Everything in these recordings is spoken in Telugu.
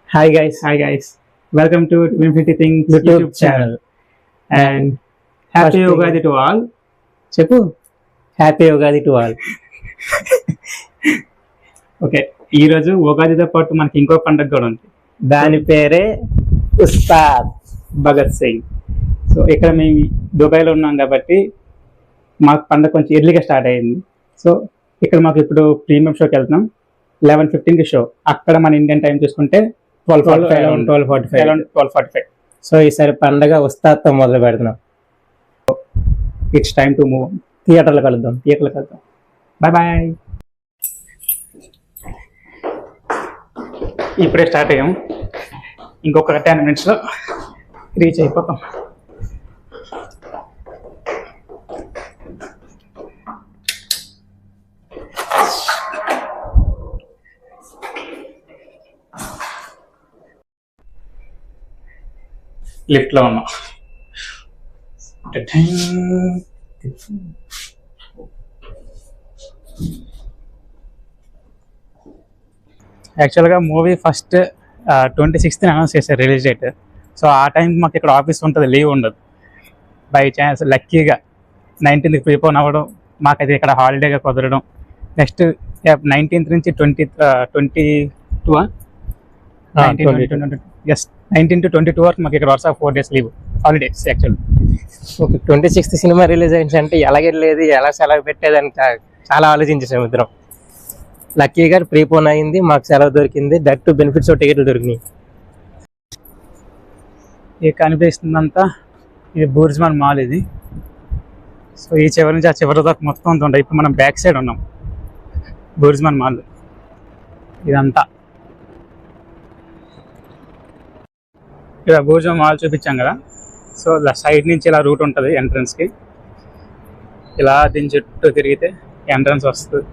Hi guys. Welcome to Infinity Things YouTube channel. And happy Ugadi to all. చెప్పు happy Ugadi to all. Okay, ఈరోజు ఉగాదితో పాటు మనకి ఇంకో పండుగ కూడా ఉంది. దాని పేరే ఉస్తాద్ భగత్ సింగ్. సో ఇక్కడ మేము దుబాయ్లో ఉన్నాం కాబట్టి మాకు పండుగ కొంచెం ఎర్లీగా స్టార్ట్ అయ్యింది. సో ఇక్కడ మాకు ఇప్పుడు ప్రీమియం షోకి వెళ్తున్నాం. 11:15కి షో. అక్కడ మన ఇండియన్ టైం చూసుకుంటే 12:45. సో ఈసారి పండగ ఉస్తాద్తో మొదలు పెడుతున్నాం. It's time to move. థియేటర్లో కలుద్దాం. Bye bye. ఇప్పుడే స్టార్ట్ అయ్యాం. ఇంకొక 10 minutesలో రీచ్ అయిపోతాం. లిఫ్ట్లో ఉన్నాం. యాక్చువల్గా మూవీ ఫస్ట్ 26th అనౌన్స్ చేశారు రిలీజ్ డేట్. సో ఆ టైంకి మాకు ఇక్కడ ఆఫీస్ ఉంటుంది, లీవ్ ఉండదు. బై ఛాన్స్ లక్కీగా 19th ప్రీపోన్ అవ్వడం, మాకు అది ఇక్కడ హాలిడేగా కుదరడం. నెక్స్ట్ 19th నుంచి 19 to 22 వరకు మాకు ఇక్కడ వరుస 4 days leave, holidays actually. 26th cinema release అయింది అంటే ఎలాగెళ్ళేది, ఎలా సెలవు పెట్టేదని చాలా ఆలోచించేసాం ఇద్దరం. లక్కీగా ప్రీపోన్ అయింది, మాకు సెలవు దొరికింది. దట్ టు బెనిఫిట్స్ టికెట్లు దొరికినాయి. ఇక కనిపిస్తుందంతా ఇది బూర్జ్మాన్ మాల్. ఇది సో ఈ చివరి నుంచి ఆ చివరి దాకా మొత్తం అంత ఉంటాయి. ఇప్పుడు మనం బ్యాక్ సైడ్ ఉన్నాం బూర్జ్మాన్ మాల్. ఇదంతా ఇక్కడ బూర్జ్మాన్ మాల్ చూపించాం కదా. సో సైడ్ నుంచి ఇలా రూట్ ఉంటుంది ఎంట్రన్స్కి. ఇలా దీని చుట్టూ తిరిగితే ఎంట్రన్స్ వస్తుంది.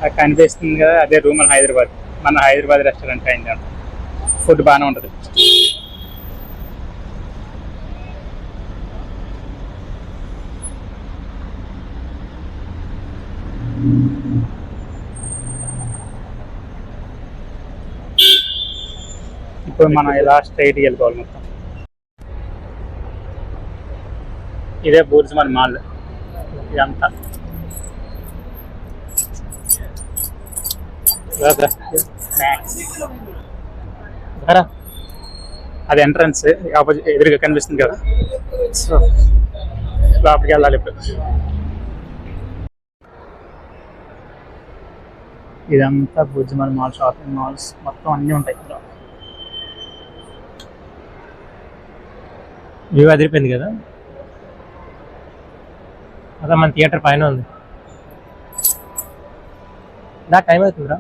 అది కనిపిస్తుంది కదా, అదే రూమల్ హైదరాబాద్. మన హైదరాబాద్ రెస్టారెంట్ అయింది. ఫుడ్ బాగానే ఉంటుంది. ఇప్పుడు మనం ఇలా స్ట్రైట్కి వెళ్ళిపోవాలి మొత్తం. ఇదే బూర్జ్మాన్ మాల్. ఇదంతా అది ఎంట్రన్స్ ఆపోజిట్ ఎదురుగా కనిపిస్తుంది కదా. సో లోపలికి వెళ్ళాలి ఇప్పుడు. ఇదంతా బూర్జ్మాన్ మాల్, షాపింగ్ మాల్స్ మొత్తం అన్నీ ఉంటాయి ఇక్కడ. వ్యూ అదిరిపోయింది కదా. అదే మన థియేటర్ పైన ఉంది. నా టైం అవుతుందిరా.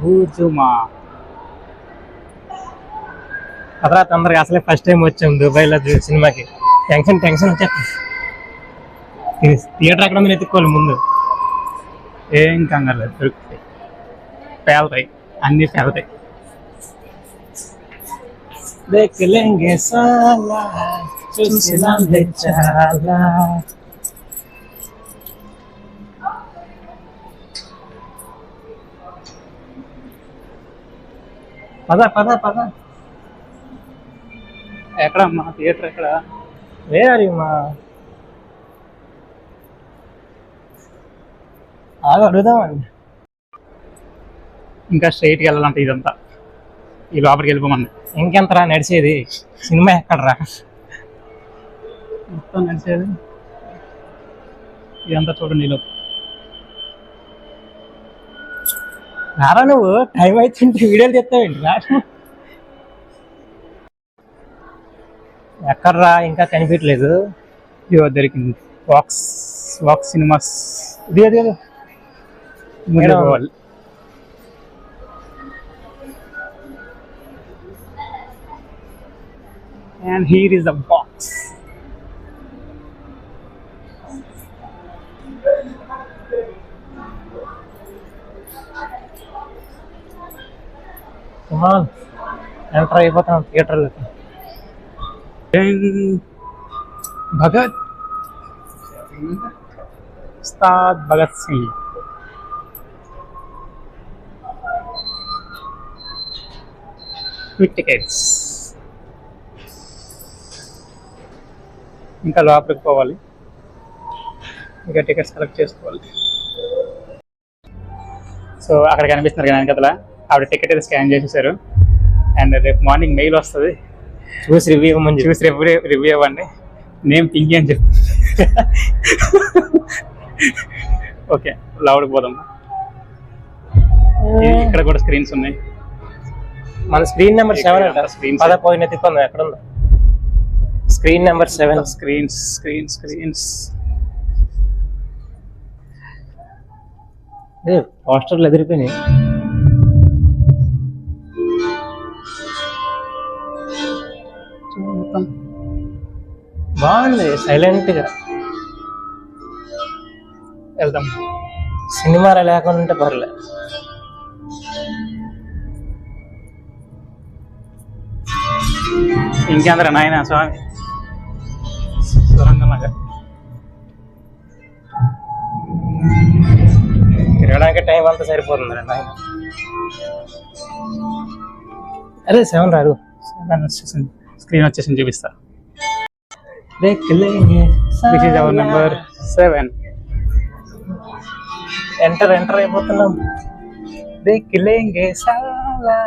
బూర్జుమా అదరా తొందరగా. అసలే ఫస్ట్ టైం వచ్చాం దుబాయ్లో సినిమాకి. టెన్షన్ వచ్చేస్తుంది. థియేటర్ అక్కడ మీరు ఎత్తుక్కోవాలి ముందు. ఏం కంగారు లేదు, దొరుకుతాయి. పేలుతాయి, అన్నీ పేలుతాయి. దేఖలేంగే సాలా చూసినాంలే చాలా. పద ఎక్కడ మా థియేటర్ ఎక్కడ? వేరే మా అడుగుదామండి. ఇంకా స్ట్రైట్కి వెళ్ళాలంటే ఇదంతా ఈ లోపలికి వెళ్ళిపోమన్నా. ఇంకెంతరా నడిచేది? సినిమా ఎక్కడరా మొత్తం నడిచేది. ఇదంతా చూడండి. ఈలో రారా నువ్వు. టైం అవుతుంటే వీడియోలు చెప్తావేంటి రా. ఎక్కడరా ఇంకా కనిపించలేదు. ఇదిగో దొరికింది. Vox cinemas. ఇది and here is the box. Enter అయిపోతాం థియేటర్లోకి. భగత్ ఉస్తాద్ భగత్ సింగ్. Quick tickets. ఇంకా లోపలికి పోవాలి, ఇంకా టికెట్స్ కలెక్ట్ చేసుకోవాలి. సో అక్కడ కనిపిస్తున్నారు కదా వెనకతల ఆవిడ టికెట్ అయితే స్కాన్ చేసేసారు. అండ్ రేపు మార్నింగ్ మెయిల్ వస్తుంది, చూసి రివ్యూ ఇవ్వమని చూసి రివ్యూ ఇవ్వండి. నేమ్ పింకీ అని చెప్పి. ఓకే, లోపలికి పోదాం. ఇక్కడ కూడా స్క్రీన్స్ ఉన్నాయి. మన స్క్రీన్ నెంబర్ 7 అంట. స్క్రీన్స్ పద పోయిన తిప్పండి, ఎక్కడ ఉందో screen number 7. Screens screens screens. పోస్టర్లు ఎదిరిపోయినాయి. బాగుంది, సైలెంట్ గా వెళ్దాం. సినిమాలో లేకుండా ఉంటే పర్లే. ఇంకేంద్ర నాయన స్వామి సురంగంలాగా తిరగడానికి టైం అంతా సరిపోతుంది నాయన. అరే 7 రాదు, స్క్రీన్ వచ్చేసి చూపిస్తా. This is our number 7. Enter అయిపోతున్నాం. దేఖిలేంగే సాలా.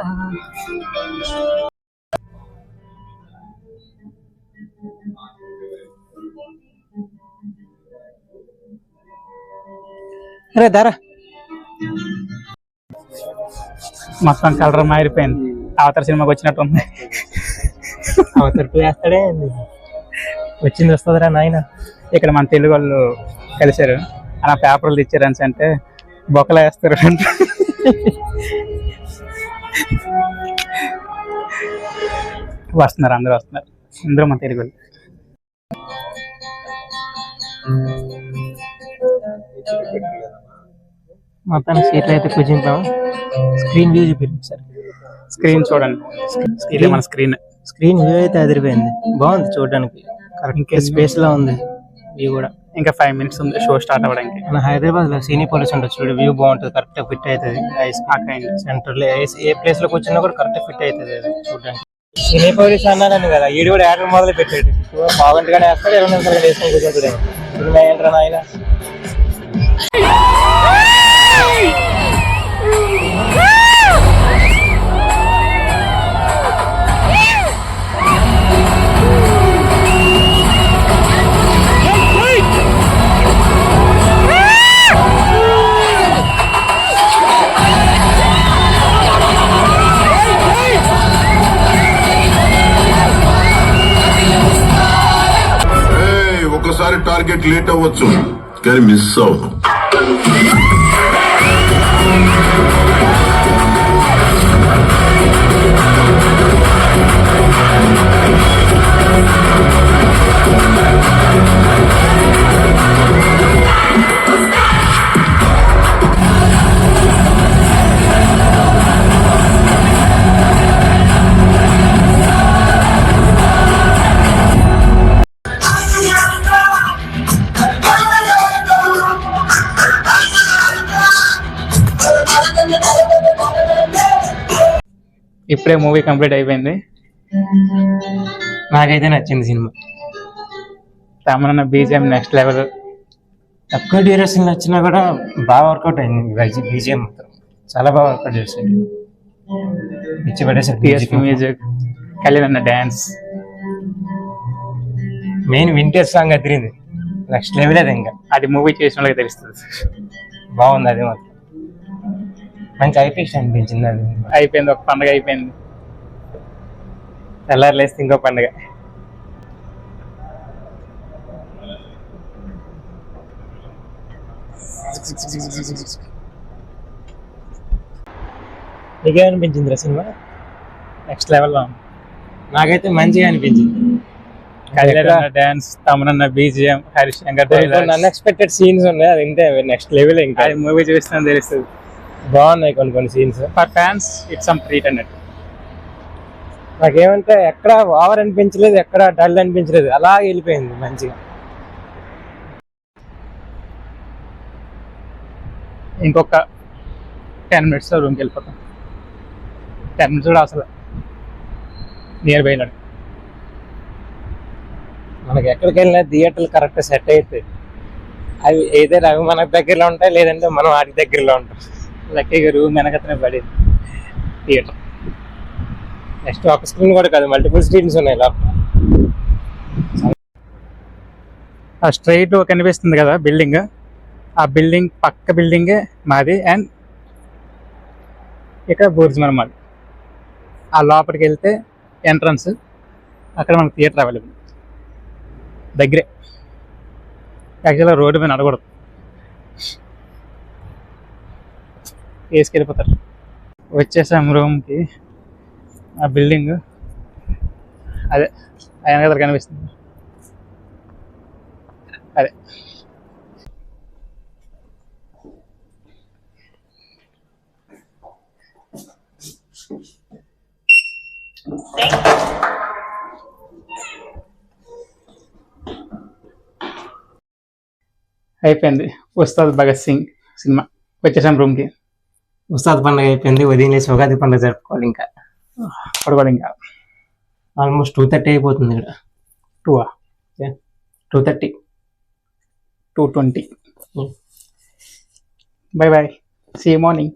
అరే దారా, మొత్తం కలర్ మారిపోయింది. అవతార సినిమాకి వచ్చినట్టు ఉంది. అవతరిపి వేస్తాడే, వచ్చింది వస్తుందిరా నాయన. ఇక్కడ మన తెలుగు వాళ్ళు కలిశారు, అలా పేపర్లు ఇచ్చారని అంటే బొక్కలు వేస్తారు అంటే. వస్తున్నారు, అందరూ వస్తున్నారు, అందరూ మన తెలుగు వాళ్ళు. మొత్తానికి సీట్లు అయితే కూర్చుంటాం. స్క్రీన్ వ్యూ చూపించారు సార్. స్క్రీన్ చూడండి, ఇదే మన స్క్రీన్. స్క్రీన్ వ్యూ అయితే అదిరిపోయింది, బాగుంది చూడడానికి. కరెక్ట్ స్పేస్ లో ఉంది వ్యూ కూడా. ఇంకా 5 minutes ఉంది షో స్టార్ట్ అవ్వడానికి. మన హైదరాబాద్ లో సినీ పోలీస్ ఉంటుంది చూడు, వ్యూ బాగుంటుంది, కరెక్ట్ ఫిట్ అవుతుంది. సెంటర్ లో ఏ ప్లేస్ లో కూర్చున్నా కూడా కరెక్ట్ ఫిట్ అవుతుంది అది చూడడానికి. సినీ పోలీస్ అన్నాను కదా, ఈడు కూడా యాడ్ మొదలు పెట్టాడు. బాగుంటుగానే వేస్తాడు, 20 నిమిషాలు వేసుకొని కూర్చుంటాడు. సినిమా ఏంట్రా నాయన. ఒకసారి టార్గెట్ లేట్ అవ్వచ్చు కానీ మిస్ అవ్వను. ఇప్పుడే మూవీ కంప్లీట్ అయిపోయింది. నాకైతే నచ్చింది cinema. Tamanna BGM next level. తక్కువ డ్యూరేషన్ వచ్చినా కూడా బాగా వర్కౌట్ అయింది. బీజిఎం మాత్రం చాలా బాగా వర్కౌట్ చేశాడు. పిచ్చి పడేసాడు. మ్యూజిక్, కళ్యాణ్ అన్న డాన్స్, మెయిన్ వింటేజ్ సాంగ్ అదిరింది, నెక్స్ట్ లెవెల్. అది ఇంకా అది మూవీ చేసిన వాళ్ళకి తెలుస్తుంది. బాగుంది అది మాత్రం. మంచి ఐపీఎస్ అనిపించింది. అది అయిపోయింది, ఒక పండుగ అయిపోయింది. తెల్లారులేస్తే ఇంకో పండుగ. నీకేమనిపించింది రా సినిమా? నెక్స్ట్ లెవెల్లో నాకైతే మంచిగా అనిపించింది. కళ్యాణ్ అన్న dance, Tamanna BGM, Harish Shankar unexpected scenes ఉన్నాయి. అది ఇంతే నెక్స్ట్ లెవెల్. ఇంకా మూవీ చూపిస్తాను తెలుస్తుంది. బాగున్నాయి కొన్ని scenes. For fans it's some treat అన్నట్టు. నాకేమంటే ఎక్కడ ఓవర్ అనిపించలేదు, ఎక్కడ డల్ అనిపించలేదు, అలా వెళ్ళిపోయింది మంచిగా. ఇంకొక 10 minutes రూమ్కి వెళ్ళిపోతాం. 10 minutes కూడా అసలు నియర్ బైలో. మనకి ఎక్కడికి వెళ్ళినా థియేటర్లు కరెక్ట్ సెట్ అవుతాయి. అవి ఏదైనా అవి మనకు దగ్గరలో ఉంటాయి, లేదంటే మనం వాటి దగ్గరలో ఉంటాం. లక్కీగా రూమ్ వెనకతనే పడేది థియేటర్. నెక్స్ట్ ఒక స్క్రీన్ కూడా కాదు, మల్టిపుల్ స్క్రీన్స్ ఉన్నాయి లోపల. ఆ స్ట్రైట్ కనిపిస్తుంది కదా బిల్డింగ్, ఆ బిల్డింగ్ పక్క బిల్డింగే మాది. అండ్ ఇక్కడ బుర్జ్మన్ మాది. ఆ లోపలికి వెళ్తే ఎంట్రన్స్, అక్కడ మనకు థియేటర్ అవైలబుల్ దగ్గరే. యాక్చువల్గా రోడ్డు మీద నడకూడదు, వేసుకెళ్ళిపోతారు. వచ్చేసాం రూమ్కి. ఆ బిల్డింగ్ అదే ఆయన కదా కనిపిస్తుంది, అదే. అయిపోయింది ఉస్తాద్ భగత్ సింగ్ సినిమా. వచ్చేసాం రూమ్కి. ఉస్తాద్ పండుగ అయిపోయింది, ఉదయం లేచి ఉగాది పండుగ జరుపుకోవాలి. ఇంకా పడుకోవాలి. ఇంకా ఆల్మోస్ట్ 2:30 అయిపోతుంది ఇక్కడ. 2:30 2:20. Bye bye, see you morning.